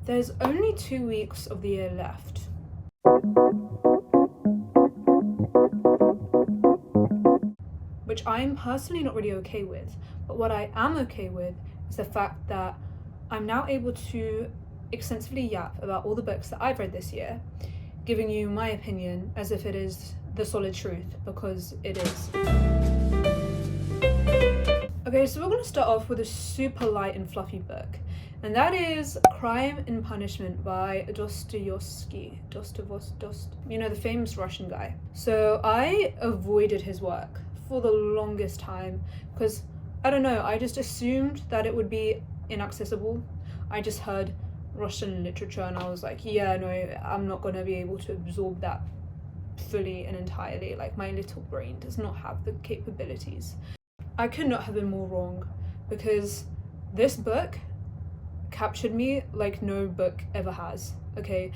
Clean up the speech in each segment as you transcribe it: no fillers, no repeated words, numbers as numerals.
There's only 2 weeks of the year left. Which I'm personally not really okay with. But what I am okay with is the fact that I'm now able to extensively yap about all the books that I've read this year, giving you my opinion as if it is the solid truth, because it is. Okay, so we're going to start off with a super light and fluffy book, and that is Crime and Punishment by Dostoevsky. You know, the famous Russian guy. So I avoided his work for the longest time because, I don't know, I just assumed that it would be inaccessible. I just heard Russian literature and I was like, yeah, no, I'm not going to be able to absorb that fully and entirely. Like, my little brain does not have the capabilities. I could not have been more wrong, because this book captured me like no book ever has. Okay,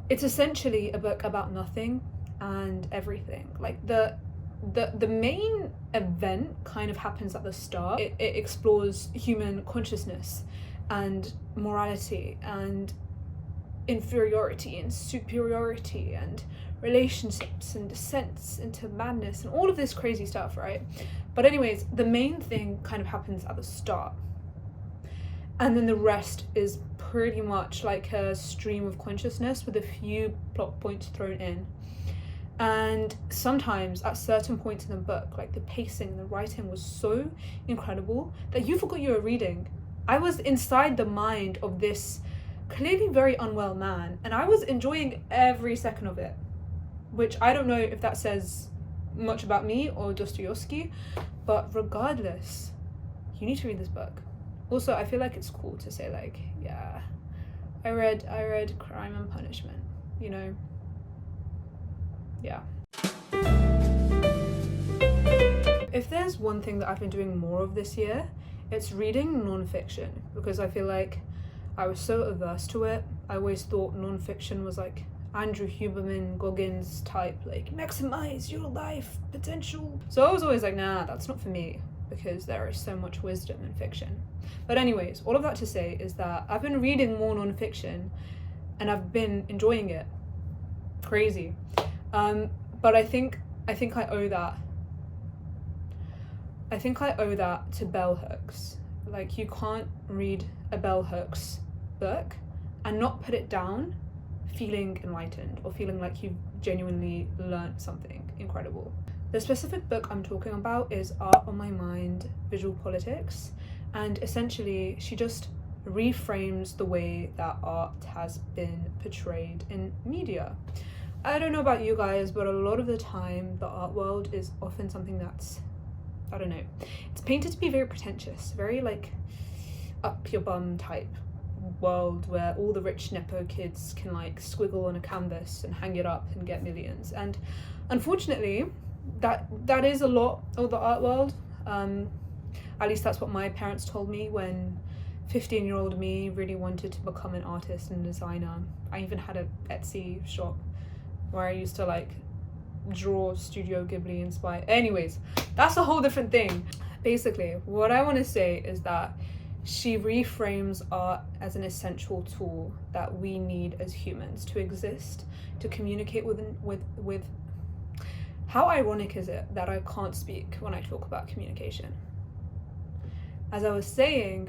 it's essentially a book about nothing and everything. Like the main event kind of happens at the start. It explores human consciousness and morality and inferiority and superiority and relationships and descents into madness and all of this crazy stuff, right? But anyways, the main thing kind of happens at the start, and then the rest is pretty much like a stream of consciousness with a few plot points thrown in. And sometimes at certain points in the book, like the pacing and the writing was so incredible that you forgot you were reading. I was inside the mind of this clearly very unwell man, and I was enjoying every second of it, which I don't know if that says much about me or Dostoevsky, but regardless, you need to read this book. Also, I feel like it's cool to say, like, yeah, I read Crime and Punishment, you know? Yeah. If there's one thing that I've been doing more of this year, it's reading non-fiction, because I feel like I was so averse to it. I always thought non-fiction was like Andrew Huberman, Goggins type, like maximize your life potential. So I was always like, nah, that's not for me, because there is so much wisdom in fiction. But anyways, all of that to say is that I've been reading more non-fiction and I've been enjoying it. Crazy. But I think I owe that. I think I owe that to bell hooks. Like, you can't read a bell hooks book and not put it down feeling enlightened or feeling like you've genuinely learned something incredible. The specific book I'm talking about is Art on My Mind, Visual Politics, and essentially she just reframes the way that art has been portrayed in media. I don't know about you guys, but a lot of the time the art world is often something that's, I don't know, it's painted to be very pretentious, very like up your bum type world where all the rich nepo kids can like squiggle on a canvas and hang it up and get millions. And unfortunately that is a lot of the art world. At least that's what my parents told me when 15-year-old me really wanted to become an artist and designer. I even had a Etsy shop where I used to like draw Studio Ghibli inspired. Anyways, that's a whole different thing. Basically, what I want to say is that she reframes art as an essential tool that we need as humans to exist, to communicate with. How ironic is it that I can't speak when I talk about communication? As I was saying,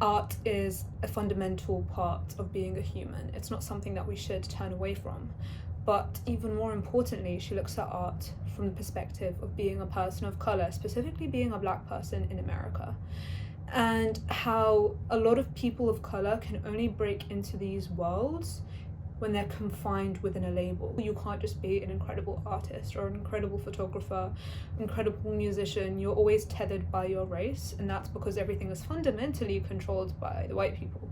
art is a fundamental part of being a human. It's not something that we should turn away from. But even more importantly, she looks at art from the perspective of being a person of color, specifically being a Black person in America, and how a lot of people of color can only break into these worlds when they're confined within a label. You can't just be an incredible artist or an incredible photographer, incredible musician. You're always tethered by your race, and that's because everything is fundamentally controlled by the white people.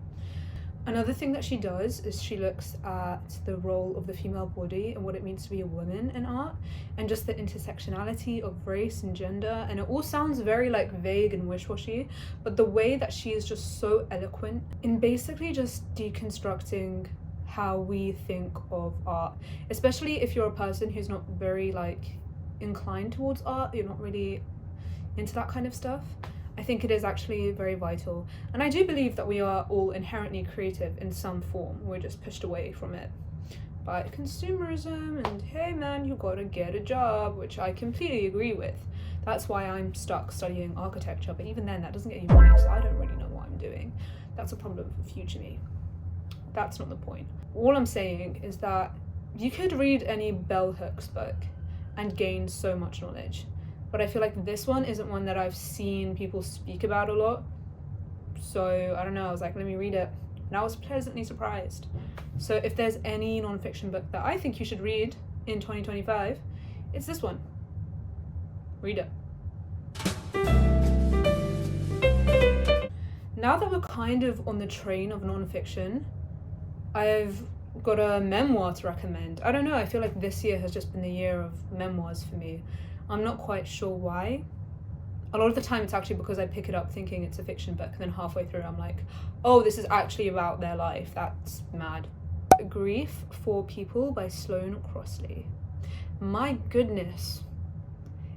Another thing that she does is she looks at the role of the female body and what it means to be a woman in art, and just the intersectionality of race and gender. And it all sounds very like vague and wish-washy, but the way that she is just so eloquent in basically just deconstructing how we think of art, especially if you're a person who's not very like inclined towards art, you're not really into that kind of stuff. I think it is actually very vital. And I do believe that we are all inherently creative in some form. We're just pushed away from it by consumerism and, hey man, you gotta get a job, which I completely agree with. That's why I'm stuck studying architecture, but even then that doesn't get you money, so I don't really know what I'm doing. That's a problem for future me. That's not the point. All I'm saying is that you could read any bell hooks book and gain so much knowledge, but I feel like this one isn't one that I've seen people speak about a lot. So I don't know, I was like, let me read it, and I was pleasantly surprised. So if there's any non-fiction book that I think you should read in 2025, it's this one. Read it. Now that we're kind of on the train of non-fiction, I've got a memoir to recommend. I don't know, I feel like this year has just been the year of memoirs for me. I'm not quite sure why. A lot of the time it's actually because I pick it up thinking it's a fiction book, and then halfway through I'm like, oh, this is actually about their life. That's mad. Grief for People by Sloane Crossley. My goodness.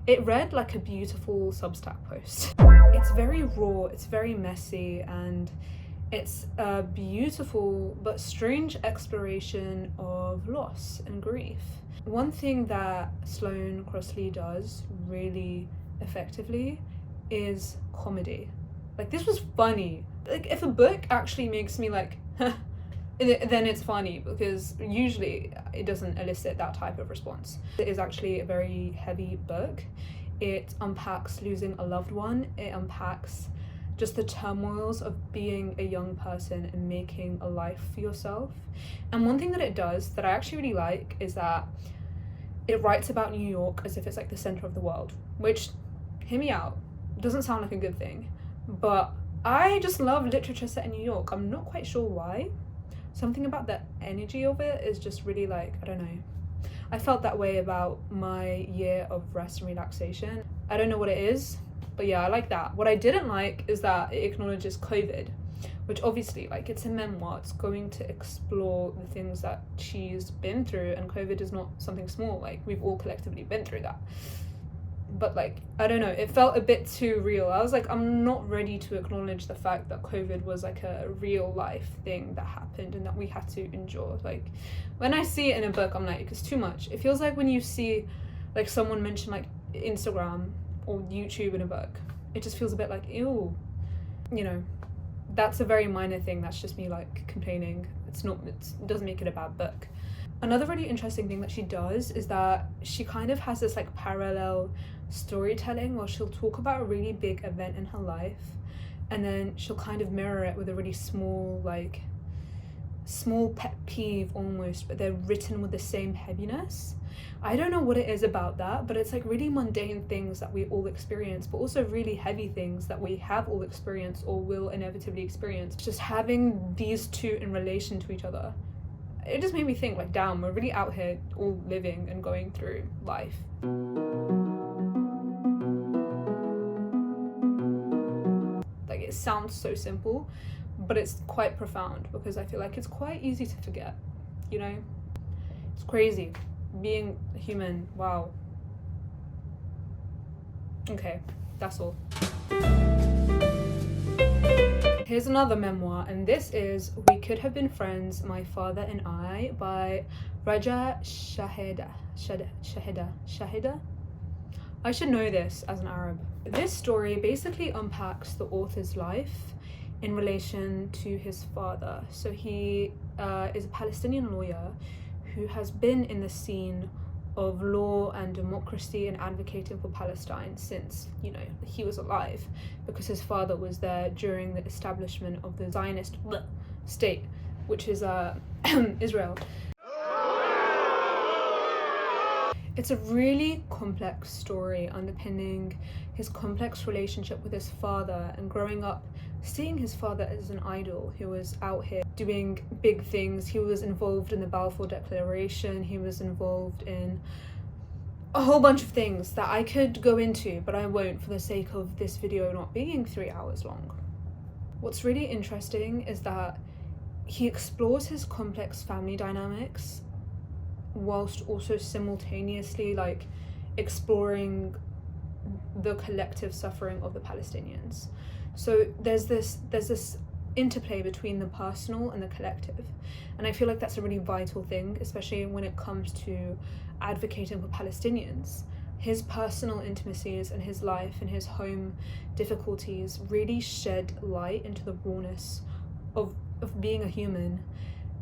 It read like a beautiful Substack post. It's very raw, it's very messy, and it's a beautiful but strange exploration of loss and grief. One thing that Sloane Crossley does really effectively is comedy. Like, this was funny. Like, if a book actually makes me like, then it's funny, because usually it doesn't elicit that type of response. It is actually a very heavy book. It unpacks losing a loved one. It unpacks just the turmoils of being a young person and making a life for yourself. And one thing that it does that I actually really like is that it writes about New York as if it's like the center of the world, which, hear me out, doesn't sound like a good thing, but I just love literature set in New York. I'm not quite sure why. Something about the energy of it is just really like, I don't know. I felt that way about my year of rest and relaxation. I don't know what it is, but yeah, I like that. What I didn't like is that it acknowledges COVID, which obviously, like, it's a memoir. It's going to explore the things that she's been through, and COVID is not something small. Like, we've all collectively been through that. But like, I don't know, it felt a bit too real. I was like, I'm not ready to acknowledge the fact that COVID was like a real life thing that happened and that we had to endure. Like, when I see it in a book, I'm like, it's too much. It feels like when you see like someone mention like Instagram or YouTube in a book, it just feels a bit like, ew, you know. That's a very minor thing. That's just me like complaining. It doesn't make it a bad book. Another really interesting thing that she does is that she kind of has this like parallel storytelling where she'll talk about a really big event in her life, and then she'll kind of mirror it with a really small pet peeve almost, but they're written with the same heaviness. I don't know what it is about that, but it's like really mundane things that we all experience, but also really heavy things that we have all experienced or will inevitably experience. Just having these two in relation to each other, it just made me think, like, damn, we're really out here all living and going through life. Like, it sounds so simple, but it's quite profound, because I feel like it's quite easy to forget, you know? It's crazy. Being human, wow. Okay, that's all. Here's another memoir, and this is We Could Have Been Friends, My Father and I by Raja Shaheda. I should know this as an Arab. This story basically unpacks the author's life in relation to his father. So he is a Palestinian lawyer who has been in the scene of law and democracy and advocating for Palestine since, you know, he was alive, because his father was there during the establishment of the Zionist state, which is Israel. It's a really complex story underpinning his complex relationship with his father, and growing up seeing his father as an idol who was out here doing big things. He was involved in the Balfour Declaration, he was involved in a whole bunch of things that I could go into, but I won't for the sake of this video not being 3 hours long. What's really interesting is that he explores his complex family dynamics whilst also simultaneously like exploring the collective suffering of the Palestinians. So there's this interplay between the personal and the collective, and I feel like that's a really vital thing, especially when it comes to advocating for Palestinians. His personal intimacies and his life and his home difficulties really shed light into the rawness of being a human,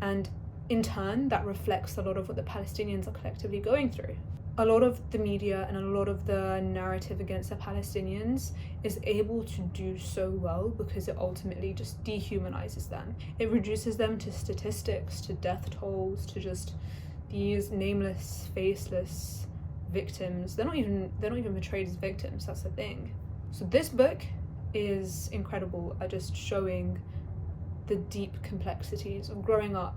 and in turn that reflects a lot of what the Palestinians are collectively going through. A lot of the media and a lot of the narrative against the Palestinians is able to do so well because it ultimately just dehumanizes them. It reduces them to statistics, to death tolls, to just these nameless, faceless victims. They're not even portrayed as victims, that's the thing. So this book is incredible at just showing the deep complexities of growing up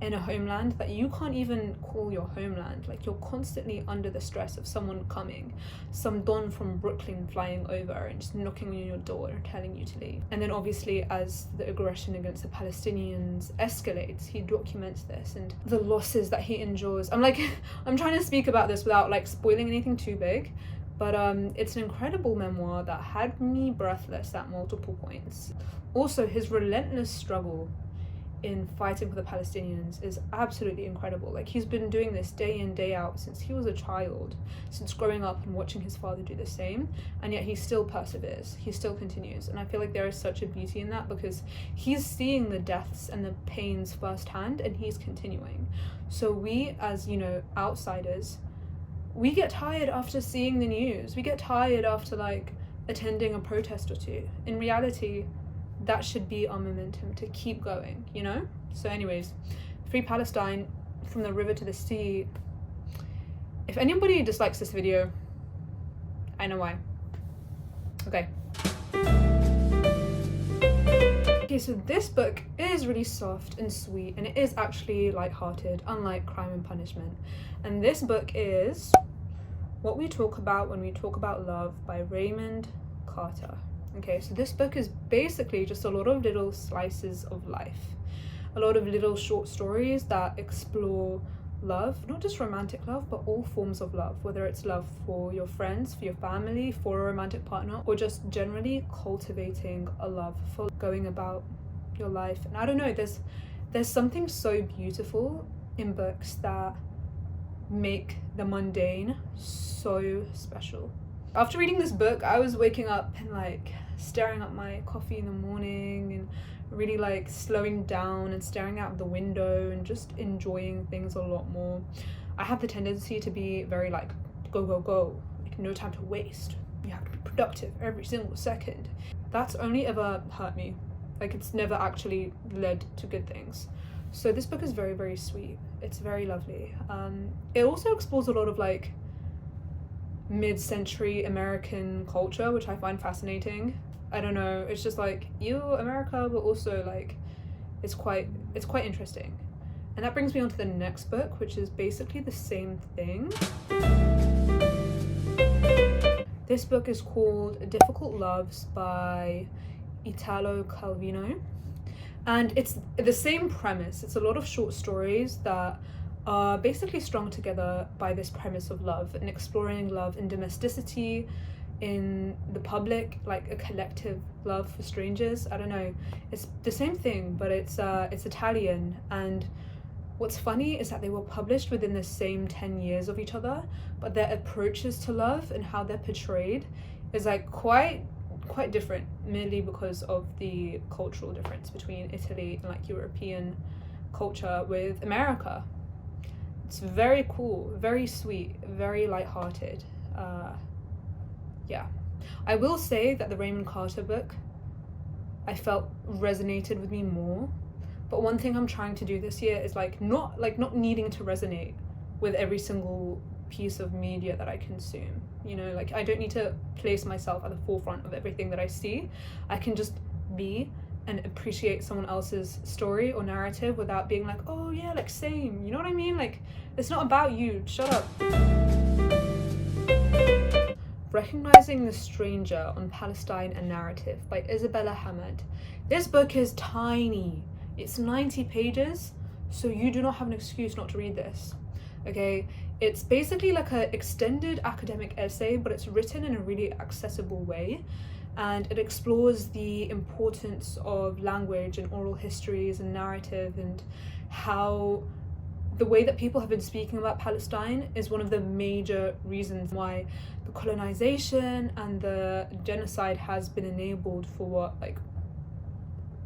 in a homeland that you can't even call your homeland. Like, you're constantly under the stress of someone coming, some don from Brooklyn flying over and just knocking on your door and telling you to leave. And then obviously as the aggression against the Palestinians escalates, he documents this and the losses that he endures. I'm trying to speak about this without like spoiling anything too big, but it's an incredible memoir that had me breathless at multiple points. Also, his relentless struggle in fighting for the Palestinians is absolutely incredible. Like, he's been doing this day in, day out since he was a child, since growing up and watching his father do the same, and yet he still perseveres, he still continues. And I feel like there is such a beauty in that because he's seeing the deaths and the pains firsthand and he's continuing. So we, as, you know, outsiders, we get tired after seeing the news, we get tired after like attending a protest or two. In reality, that should be our momentum to keep going, you know? So anyways, Free Palestine, from the river to the sea. If anybody dislikes this video, I know why. Okay, so this book is really soft and sweet, and it is actually lighthearted, unlike Crime and Punishment. And this book is What We Talk About When We Talk About Love by Raymond Carter. Okay, so this book is basically just a lot of little slices of life, a lot of little short stories that explore love, not just romantic love, but all forms of love, whether it's love for your friends, for your family, for a romantic partner, or just generally cultivating a love for going about your life. And I don't know, there's something so beautiful in books that make the mundane so special. After reading this book, I was waking up and like staring at my coffee in the morning and really like slowing down and staring out the window and just enjoying things a lot more. I have the tendency to be very like go, go, go, like no time to waste. You have to be productive every single second. That's only ever hurt me. Like, it's never actually led to good things. So this book is very, very sweet. It's very lovely. It also explores a lot of like mid-century American culture, which I find fascinating. I don't know, it's just like, America, but also like it's quite interesting. And that brings me on to the next book, which is basically the same thing. This book is called Difficult Loves by Italo Calvino, and it's the same premise. It's a lot of short stories that are basically strung together by this premise of love and exploring love in domesticity, in the public, like a collective love for strangers. I don't know, it's the same thing, but it's Italian. And what's funny is that they were published within the same 10 years of each other, but their approaches to love and how they're portrayed is like quite different, merely because of the cultural difference between Italy and like European culture with America. It's very cool, very sweet, very lighthearted. Yeah, I will say that the Raymond Carter book, I felt resonated with me more. But one thing I'm trying to do this year is not needing to resonate with every single piece of media that I consume. You know, like, I don't need to place myself at the forefront of everything that I see. I can just be and appreciate someone else's story or narrative without being like, oh yeah, like same. You know what I mean? Like, it's not about you. Shut up. Recognizing the Stranger on Palestine and Narrative by Isabella Hamad. This book is tiny. It's 90 pages, so you do not have an excuse not to read this. Okay, It's basically like an extended academic essay, but it's written in a really accessible way, and it explores the importance of language and oral histories and narrative, and how the way that people have been speaking about Palestine is one of the major reasons why the colonization and the genocide has been enabled for what, like,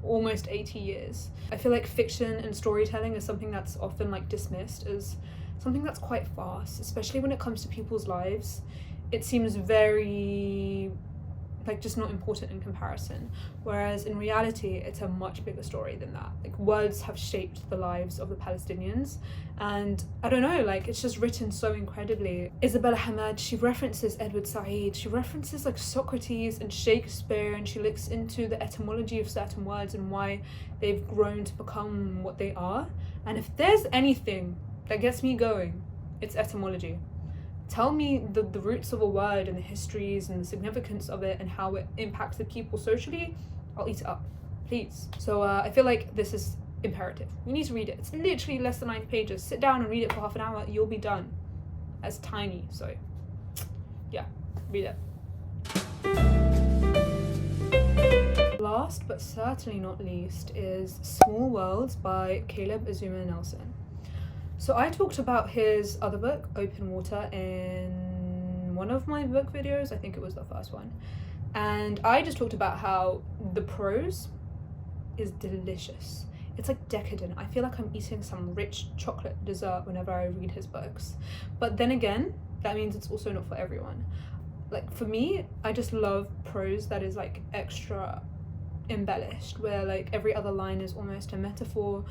almost 80 years. I feel like fiction and storytelling is something that's often like dismissed as something that's quite fast, especially when it comes to people's lives. It seems very like just not important in comparison, whereas in reality it's a much bigger story than that. Like, words have shaped the lives of the Palestinians, and I don't know, like, it's just written so incredibly. Isabella Hamad, she references Edward Said, she references like Socrates and Shakespeare, and she looks into the etymology of certain words and why they've grown to become what they are. And if there's anything that gets me going, it's etymology. Tell me the roots of a word and the histories and the significance of it and how it impacts the people socially, I'll eat it up, please. So I feel like this is imperative. You need to read it. It's literally less than 90 pages. Sit down and read it for half an hour, you'll be done. It's tiny, so yeah, read it. Last but certainly not least is Small Worlds by Caleb Azumah Nelson. So I talked about his other book, Open Water, in one of my book videos. I think it was the first one. And I just talked about how the prose is delicious. It's like decadent. I feel like I'm eating some rich chocolate dessert whenever I read his books. But then again, that means it's also not for everyone. Like, for me, I just love prose that is like extra embellished, where like every other line is almost a metaphor,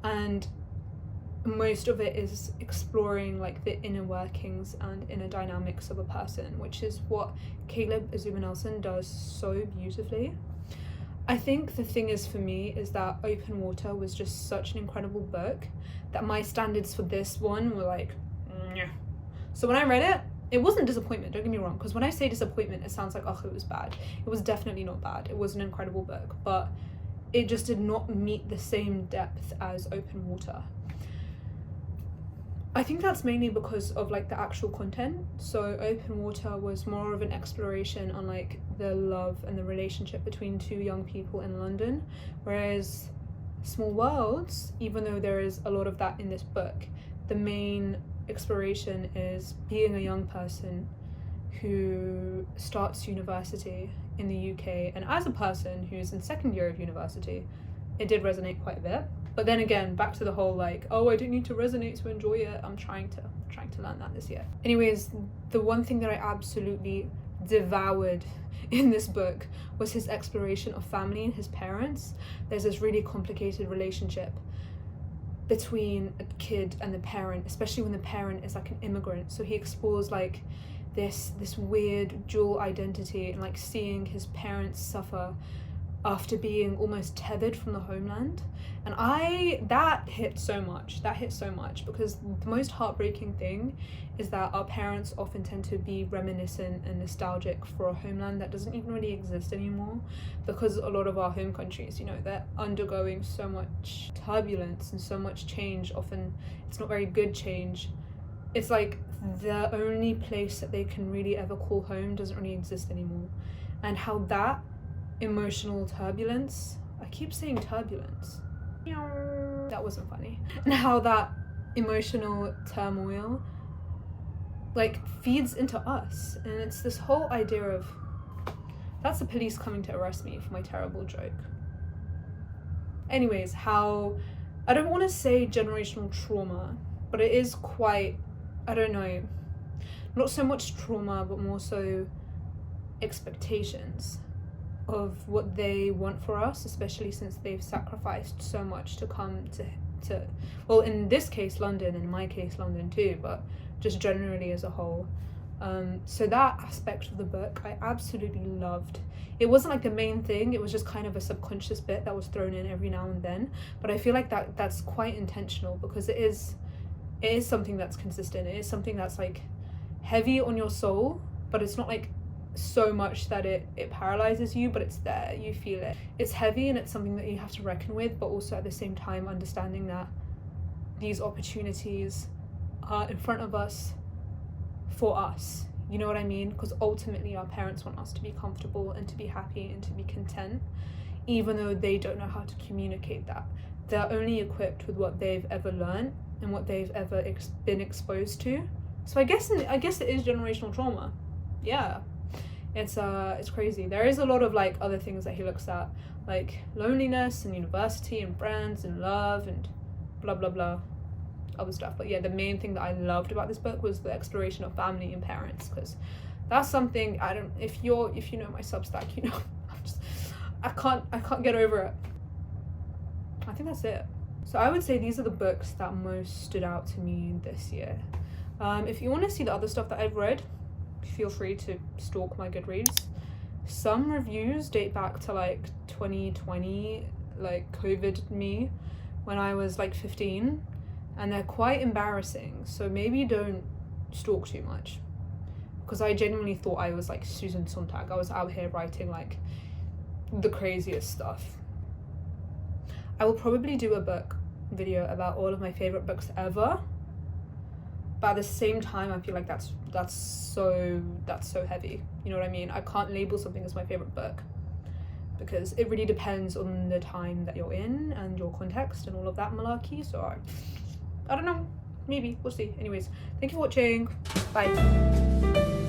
and most of it is exploring like the inner workings and inner dynamics of a person, which is what Caleb Azumah Nelson does so beautifully. I think the thing is, for me, is that Open Water was just such an incredible book that my standards for this one were like, nyeh. So when I read it, it wasn't disappointment, don't get me wrong, because when I say disappointment, it sounds like, oh, it was bad. It was definitely not bad. It was an incredible book, but it just did not meet the same depth as Open Water. I think that's mainly because of like the actual content. So Open Water was more of an exploration on like the love and the relationship between two young people in London, whereas Small Worlds, even though there is a lot of that in this book, the main exploration is being a young person who starts university in the UK, and as a person who's in second year of university, it did resonate quite a bit. But then again, back to the whole like, oh, I don't need to resonate to enjoy it. I'm trying to learn that this year. Anyways, the one thing that I absolutely devoured in this book was his exploration of family and his parents. There's this really complicated relationship between a kid and the parent, especially when the parent is like an immigrant. So he explores like this weird dual identity and like seeing his parents suffer after being almost tethered from the homeland. And that hit so much, because the most heartbreaking thing is that our parents often tend to be reminiscent and nostalgic for a homeland that doesn't even really exist anymore, because a lot of our home countries, you know, they're undergoing so much turbulence and so much change. Often it's not very good change. It's like the only place that they can really ever call home doesn't really exist anymore. And how that emotional turbulence, I keep saying turbulence, that wasn't funny, and how that emotional turmoil like feeds into us. And it's this whole idea of, that's the police coming to arrest me for my terrible joke. Anyways, how, I don't want to say generational trauma, but it is quite, I don't know, not so much trauma, but more so expectations of what they want for us, especially since they've sacrificed so much to come to well, in this case London, in my case London too, but just generally as a whole. So that aspect of the book I absolutely loved. It wasn't like the main thing, it was just kind of a subconscious bit that was thrown in every now and then, but I feel like that's quite intentional, because it is something that's consistent. It is something that's like heavy on your soul, but it's not like so much that it paralyzes you, but it's there, you feel it. It's heavy and it's something that you have to reckon with, but also at the same time understanding that these opportunities in front of us for us. You know what I mean? Because ultimately our parents want us to be comfortable and to be happy and to be content, even though they don't know how to communicate that. They're only equipped with what they've ever learned and what they've ever been exposed to. So I guess it is generational trauma. Yeah, it's crazy. There is a lot of like other things that he looks at, like loneliness and university and friends and love and blah blah blah, other stuff. But yeah, the main thing that I loved about this book was the exploration of family and parents, because that's something if you know my Substack, you know, I can't get over it. I think that's it. So I would say these are the books that most stood out to me this year. If you want to see the other stuff that I've read, feel free to stalk my Goodreads. Some reviews date back to like 2020, like COVID me, when I was like 15, and they're quite embarrassing, so maybe don't stalk too much, because I genuinely thought I was like Susan Sontag. I was out here writing like the craziest stuff. I will probably do a book video about all of my favorite books ever, but at the same time I feel like that's so heavy. You know what I mean? I can't label something as my favorite book, because it really depends on the time that you're in and your context and all of that malarkey. So I don't know, maybe we'll see. Anyways, thank you for watching. Bye.